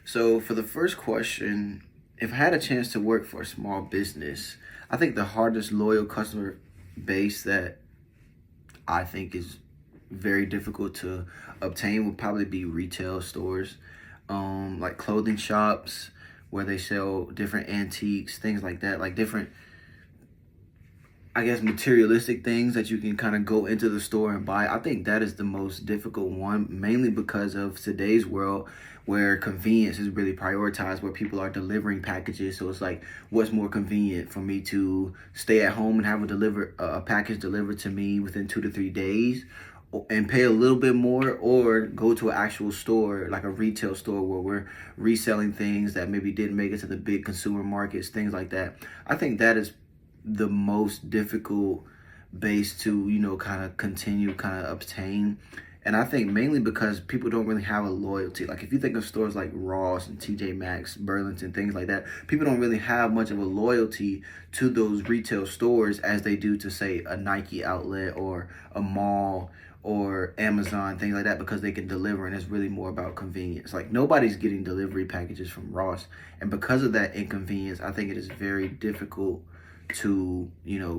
So for the first question, if I had a chance to work for a small business, I think the hardest loyal customer base that I think is very difficult to obtain would probably be retail stores, like clothing shops where they sell different antiques, things like that, like different, I guess, materialistic things that you can kind of go into the store and buy. I think that is the most difficult one, mainly because of today's world where convenience is really prioritized, where people are delivering packages. So it's like, what's more convenient for me to stay at home and have a package delivered to me within 2 to 3 days and pay a little bit more, or go to an actual store, like a retail store where we're reselling things that maybe didn't make it to the big consumer markets, things like that. I think that is the most difficult base to kind of continue kind of obtain. And I think mainly because people don't really have a loyalty. Like if you think of stores like Ross and TJ Maxx, Burlington, things like that, people don't really have much of a loyalty to those retail stores as they do to, say, a Nike outlet or a mall or Amazon, things like that, because they can deliver and it's really more about convenience. Like nobody's getting delivery packages from Ross. And because of that inconvenience, I think it is very difficult to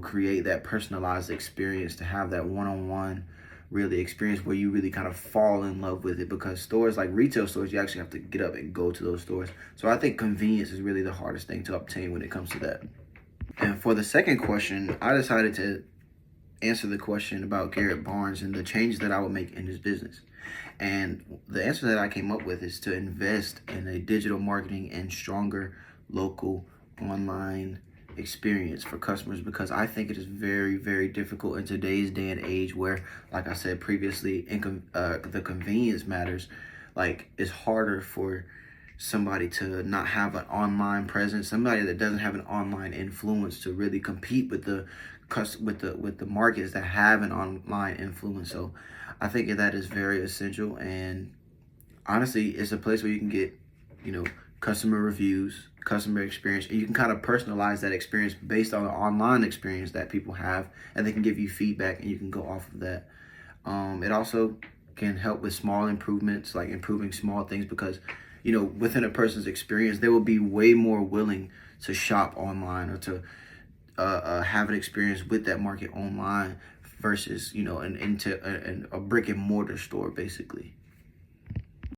create that personalized experience, to have that one-on-one really experience where you really kind of fall in love with it, because stores like retail stores, you actually have to get up and go to those stores. So I think convenience is really the hardest thing to obtain when it comes to that. And for the second question, I decided to answer the question about Garrett Barnes and the changes that I would make in his business. And the answer that I came up with is to invest in a digital marketing and stronger local online experience for customers, because I think it is very, very difficult in today's day and age where, like I said previously, the convenience matters. Like it's harder for somebody to not have an online presence, somebody that doesn't have an online influence, to really compete with the markets that have an online influence. So I think that is very essential. And honestly, it's a place where you can get, customer reviews, customer experience, and you can kind of personalize that experience based on the online experience that people have, and they can give you feedback, and you can go off of that. It also can help with small improvements, like improving small things, because within a person's experience, they will be way more willing to shop online or to have an experience with that market online versus into a brick and mortar store, basically.